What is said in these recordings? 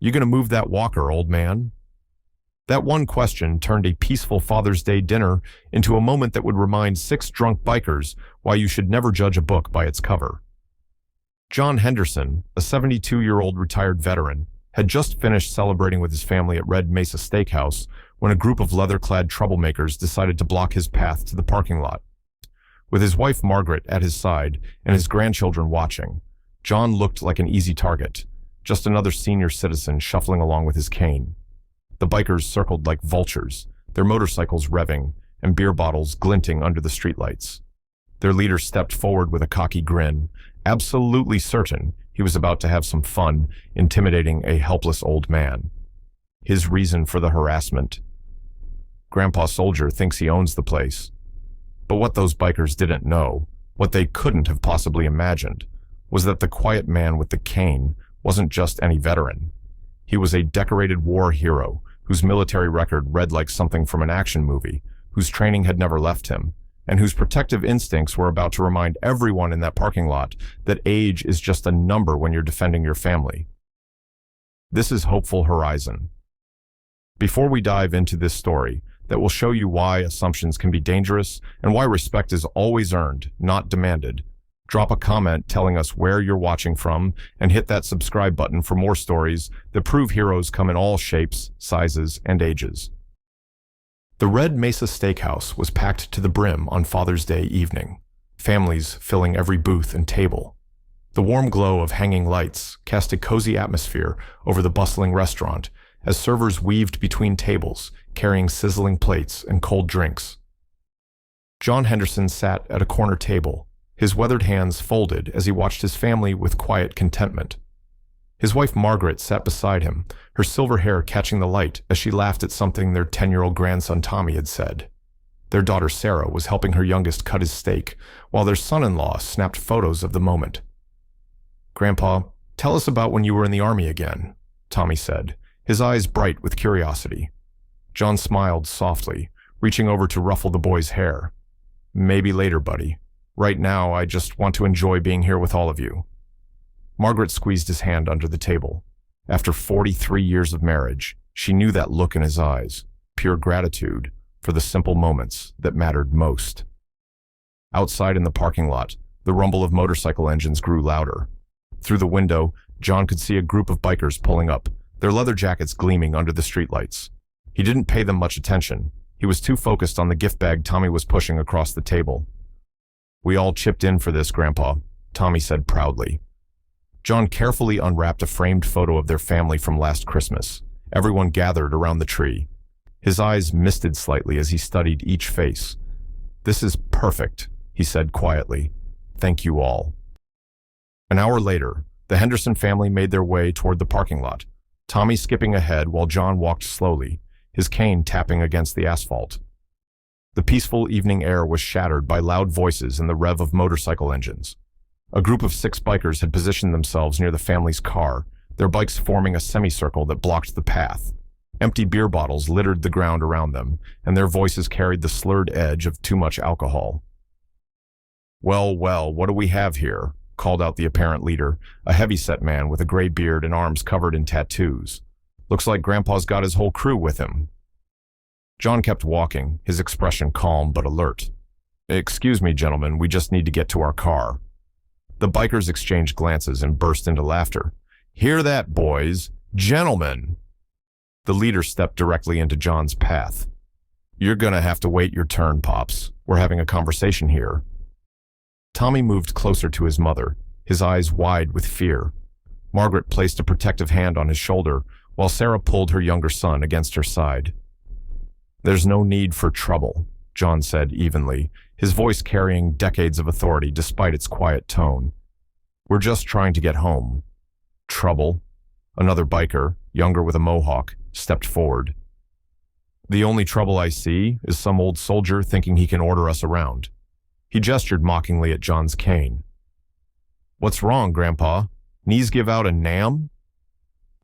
You gonna move that walker, old man?" That one question turned a peaceful Father's Day dinner into a moment that would remind six drunk bikers why you should never judge a book by its cover. John Henderson, a 72-year-old retired veteran, had just finished celebrating with his family at Red Mesa Steakhouse when a group of leather-clad troublemakers decided to block his path to the parking lot. With his wife Margaret at his side and his grandchildren watching, John looked like an easy target, just another senior citizen shuffling along with his cane. The bikers circled like vultures, their motorcycles revving and beer bottles glinting under the streetlights. Their leader stepped forward with a cocky grin, absolutely certain he was about to have some fun intimidating a helpless old man. His reason for the harassment: Grandpa Soldier thinks he owns the place. But what those bikers didn't know, what they couldn't have possibly imagined, was that the quiet man with the cane wasn't just any veteran. He was a decorated war hero whose military record read like something from an action movie, whose training had never left him, and whose protective instincts were about to remind everyone in that parking lot that age is just a number when you're defending your family. This is Hopeful Horizon. Before we dive into this story that will show you why assumptions can be dangerous and why respect is always earned, not demanded, drop a comment telling us where you're watching from and hit that subscribe button for more stories that prove heroes come in all shapes, sizes, and ages. The Red Mesa Steakhouse was packed to the brim on Father's Day evening, families filling every booth and table. The warm glow of hanging lights cast a cozy atmosphere over the bustling restaurant as servers weaved between tables, carrying sizzling plates and cold drinks. John Henderson sat at a corner table, his weathered hands folded as he watched his family with quiet contentment. His wife Margaret sat beside him, her silver hair catching the light as she laughed at something their 10-year-old grandson Tommy had said. Their daughter Sarah was helping her youngest cut his steak, while their son-in-law snapped photos of the moment. "Grandpa, tell us about when you were in the Army again," Tommy said, his eyes bright with curiosity. John smiled softly, reaching over to ruffle the boy's hair. "Maybe later, buddy. Right now, I just want to enjoy being here with all of you." Margaret squeezed his hand under the table. After 43 years of marriage, she knew that look in his eyes, pure gratitude for the simple moments that mattered most. Outside in the parking lot, the rumble of motorcycle engines grew louder. Through the window, John could see a group of bikers pulling up, their leather jackets gleaming under the streetlights. He didn't pay them much attention. He was too focused on the gift bag Tommy was pushing across the table. "We all chipped in for this, Grandpa," Tommy said proudly. John carefully unwrapped a framed photo of their family from last Christmas. Everyone gathered around the tree. His eyes misted slightly as he studied each face. "This is perfect," he said quietly. "Thank you all." An hour later, the Henderson family made their way toward the parking lot, Tommy skipping ahead while John walked slowly, his cane tapping against the asphalt. The peaceful evening air was shattered by loud voices and the rev of motorcycle engines. A group of 6 bikers had positioned themselves near the family's car, their bikes forming a semicircle that blocked the path. Empty beer bottles littered the ground around them, and their voices carried the slurred edge of too much alcohol. "Well, well, what do we have here?" called out the apparent leader, a heavy-set man with a gray beard and arms covered in tattoos. "Looks like Grandpa's got his whole crew with him." John kept walking, his expression calm but alert. "Excuse me, gentlemen, we just need to get to our car." The bikers exchanged glances and burst into laughter. "Hear that, boys? Gentlemen!" The leader stepped directly into John's path. "You're gonna have to wait your turn, Pops. We're having a conversation here." Tommy moved closer to his mother, his eyes wide with fear. Margaret placed a protective hand on his shoulder, while Sarah pulled her younger son against her side. "There's no need for trouble," John said evenly, his voice carrying decades of authority despite its quiet tone. "We're just trying to get home." "Trouble?" Another biker, younger with a mohawk, stepped forward. "The only trouble I see is some old soldier thinking he can order us around." He gestured mockingly at John's cane. "What's wrong, Grandpa? Knees give out a nam?"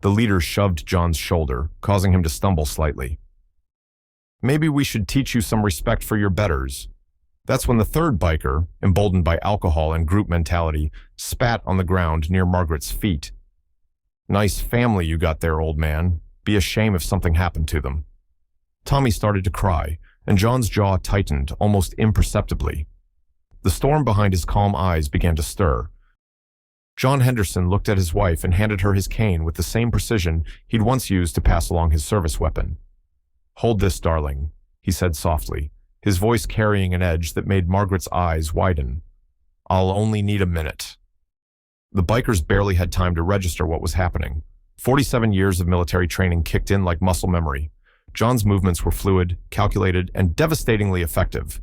The leader shoved John's shoulder, causing him to stumble slightly. "Maybe we should teach you some respect for your betters." That's when the third biker, emboldened by alcohol and group mentality, spat on the ground near Margaret's feet. Nice family you got there, old man. Be a shame if something happened to them. Tommy started to cry, and John's jaw tightened almost imperceptibly. The storm behind his calm eyes began to stir. John Henderson looked at his wife and handed her his cane with the same precision he'd once used to pass along his service weapon. "Hold this, darling," he said softly, his voice carrying an edge that made Margaret's eyes widen. "I'll only need a minute." The bikers barely had time to register what was happening. 47 years of military training kicked in like muscle memory. John's movements were fluid, calculated, and devastatingly effective.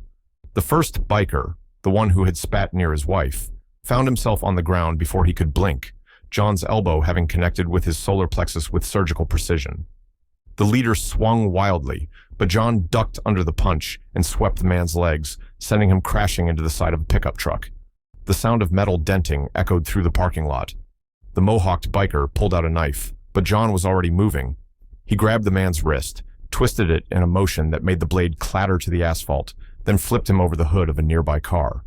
The first biker, the one who had spat near his wife, found himself on the ground before he could blink, John's elbow having connected with his solar plexus with surgical precision. The leader swung wildly, but John ducked under the punch and swept the man's legs, sending him crashing into the side of a pickup truck. The sound of metal denting echoed through the parking lot. The mohawked biker pulled out a knife, but John was already moving. He grabbed the man's wrist, twisted it in a motion that made the blade clatter to the asphalt, then flipped him over the hood of a nearby car.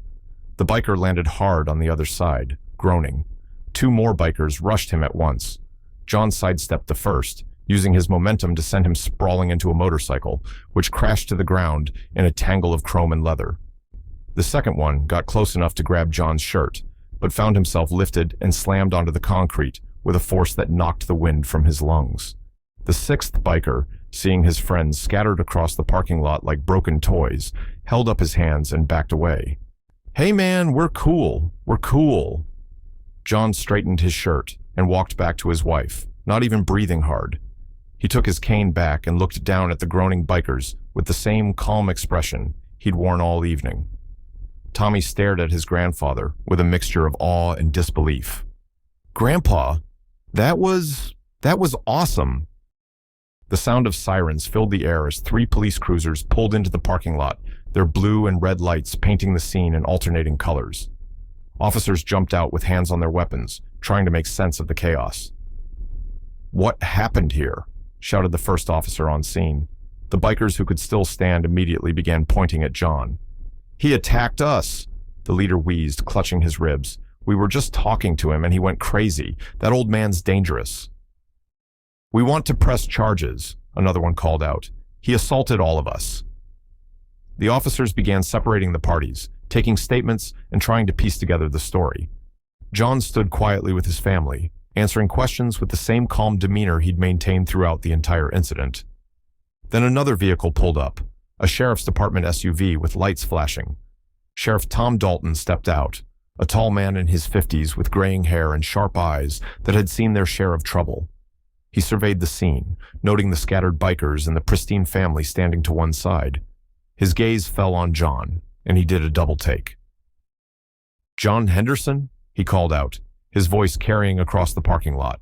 The biker landed hard on the other side, groaning. Two more bikers rushed him at once. John sidestepped the first, using his momentum to send him sprawling into a motorcycle, which crashed to the ground in a tangle of chrome and leather. The second one got close enough to grab John's shirt, but found himself lifted and slammed onto the concrete with a force that knocked the wind from his lungs. The sixth biker, seeing his friends scattered across the parking lot like broken toys, held up his hands and backed away. "Hey man, we're cool. We're cool." John straightened his shirt and walked back to his wife, not even breathing hard. He took his cane back and looked down at the groaning bikers with the same calm expression he'd worn all evening. Tommy stared at his grandfather with a mixture of awe and disbelief. "Grandpa, that was awesome." The sound of sirens filled the air as 3 police cruisers pulled into the parking lot, their blue and red lights painting the scene in alternating colors. Officers jumped out with hands on their weapons, trying to make sense of the chaos. "What happened here?" shouted the first officer on scene. The bikers who could still stand immediately began pointing at John. "He attacked us," the leader wheezed, clutching his ribs. "We were just talking to him and he went crazy. That old man's dangerous." "We want to press charges," another one called out. "He assaulted all of us." The officers began separating the parties, taking statements and trying to piece together the story. John stood quietly with his family, answering questions with the same calm demeanor he'd maintained throughout the entire incident. Then another vehicle pulled up, a sheriff's department SUV with lights flashing. Sheriff Tom Dalton stepped out, a tall man in his 50s with graying hair and sharp eyes that had seen their share of trouble. He surveyed the scene, noting the scattered bikers and the pristine family standing to one side. His gaze fell on John, and he did a double take. "John Henderson?" he called out, his voice carrying across the parking lot.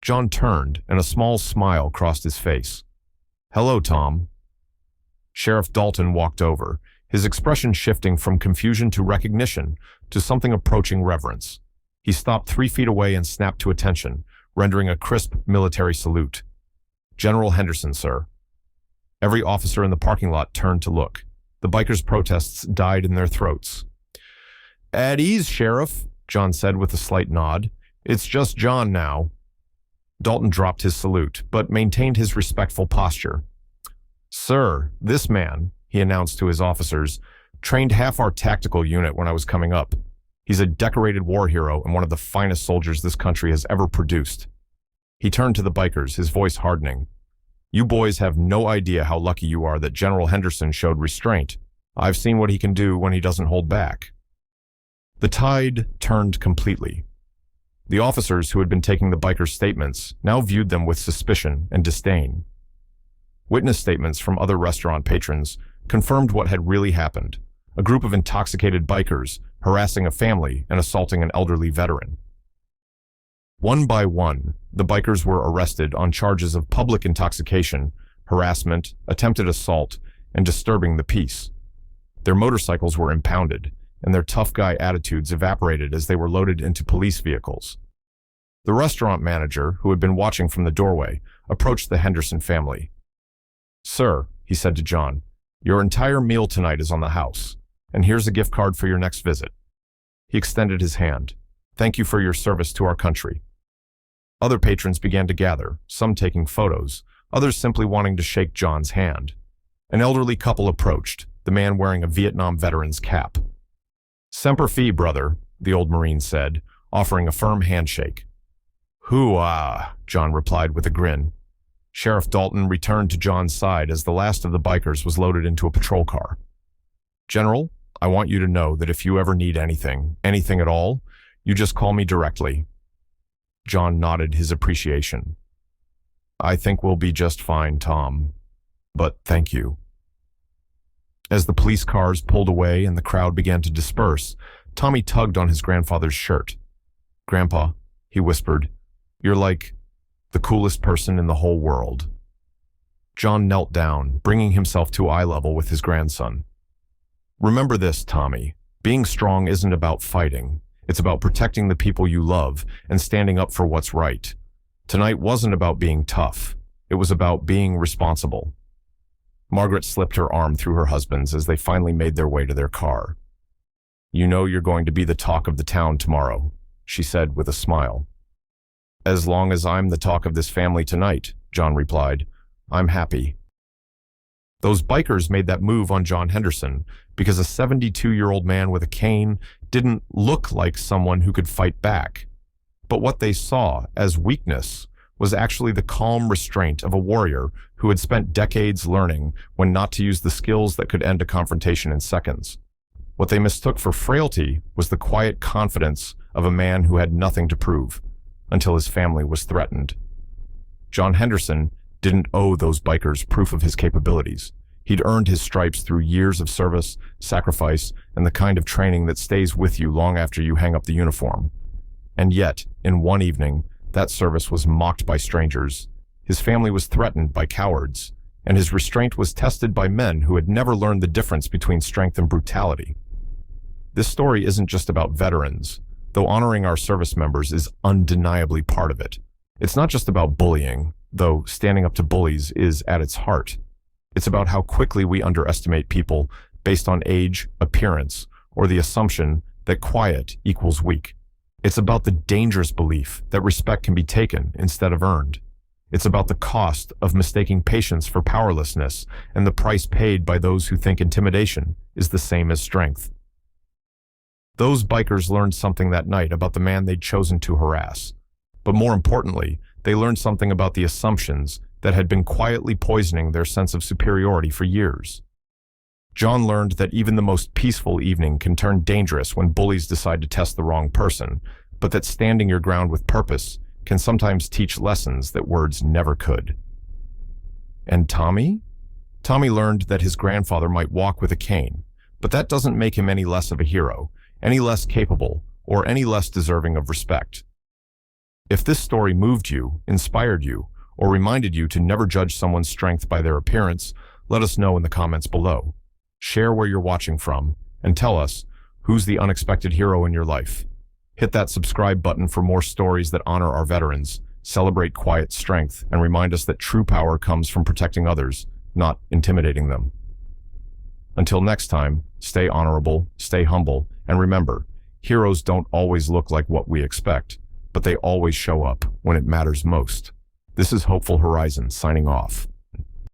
John turned, and a small smile crossed his face. "Hello, Tom." Sheriff Dalton walked over, his expression shifting from confusion to recognition to something approaching reverence. He stopped 3 feet away and snapped to attention, rendering a crisp military salute. "General Henderson, sir." Every officer in the parking lot turned to look. The bikers' protests died in their throats. "At ease, Sheriff," John said with a slight nod. "It's just John now." Dalton dropped his salute, but maintained his respectful posture. "Sir, this man," he announced to his officers, "trained half our tactical unit when I was coming up. He's a decorated war hero and one of the finest soldiers this country has ever produced." He turned to the bikers, his voice hardening. "You boys have no idea how lucky you are that General Henderson showed restraint. I've seen what he can do when he doesn't hold back." The tide turned completely. The officers who had been taking the bikers' statements now viewed them with suspicion and disdain. Witness statements from other restaurant patrons confirmed what had really happened: a group of intoxicated bikers harassing a family and assaulting an elderly veteran. One by one, the bikers were arrested on charges of public intoxication, harassment, attempted assault, and disturbing the peace. Their motorcycles were impounded, and their tough guy attitudes evaporated as they were loaded into police vehicles. The restaurant manager, who had been watching from the doorway, approached the Henderson family. "Sir," he said to John, "your entire meal tonight is on the house, and here's a gift card for your next visit." He extended his hand. "Thank you for your service to our country." Other patrons began to gather, some taking photos, others simply wanting to shake John's hand. An elderly couple approached, the man wearing a Vietnam veteran's cap. "Semper Fi, brother," the old Marine said, offering a firm handshake. "Hoo-ah," John replied with a grin. Sheriff Dalton returned to John's side as the last of the bikers was loaded into a patrol car. "General, I want you to know that if you ever need anything at all, you just call me directly." John nodded his appreciation. "I think we'll be just fine, Tom. But thank you." As the police cars pulled away and the crowd began to disperse, Tommy tugged on his grandfather's shirt. "Grandpa," he whispered, "you're like the coolest person in the whole world." John knelt down, bringing himself to eye level with his grandson. "Remember this, Tommy. Being strong isn't about fighting. It's about protecting the people you love and standing up for what's right. Tonight wasn't about being tough. It was about being responsible." Margaret slipped her arm through her husband's as they finally made their way to their car. "You know you're going to be the talk of the town tomorrow," she said with a smile. "As long as I'm the talk of this family tonight," John replied, "I'm happy." Those bikers made that move on John Henderson because a 72-year-old man with a cane didn't look like someone who could fight back. But what they saw as weakness was actually the calm restraint of a warrior who had spent decades learning when not to use the skills that could end a confrontation in seconds. What they mistook for frailty was the quiet confidence of a man who had nothing to prove, until his family was threatened. John Henderson didn't owe those bikers proof of his capabilities. He'd earned his stripes through years of service, sacrifice, and the kind of training that stays with you long after you hang up the uniform. And yet, in one evening, that service was mocked by strangers, his family was threatened by cowards, and his restraint was tested by men who had never learned the difference between strength and brutality. This story isn't just about veterans, though honoring our service members is undeniably part of it. It's not just about bullying, though standing up to bullies is at its heart. It's about how quickly we underestimate people based on age, appearance, or the assumption that quiet equals weak. It's about the dangerous belief that respect can be taken instead of earned. It's about the cost of mistaking patience for powerlessness and the price paid by those who think intimidation is the same as strength. Those bikers learned something that night about the man they'd chosen to harass. But more importantly, they learned something about the assumptions that had been quietly poisoning their sense of superiority for years. John learned that even the most peaceful evening can turn dangerous when bullies decide to test the wrong person, but that standing your ground with purpose can sometimes teach lessons that words never could. And Tommy? Tommy learned that his grandfather might walk with a cane, but that doesn't make him any less of a hero, any less capable, or any less deserving of respect. If this story moved you, inspired you, or reminded you to never judge someone's strength by their appearance, let us know in the comments below. Share where you're watching from, and tell us who's the unexpected hero in your life. Hit that subscribe button for more stories that honor our veterans, celebrate quiet strength, and remind us that true power comes from protecting others, not intimidating them. Until next time, stay honorable, stay humble, and remember, heroes don't always look like what we expect, but they always show up when it matters most. This is Hopeful Horizon signing off.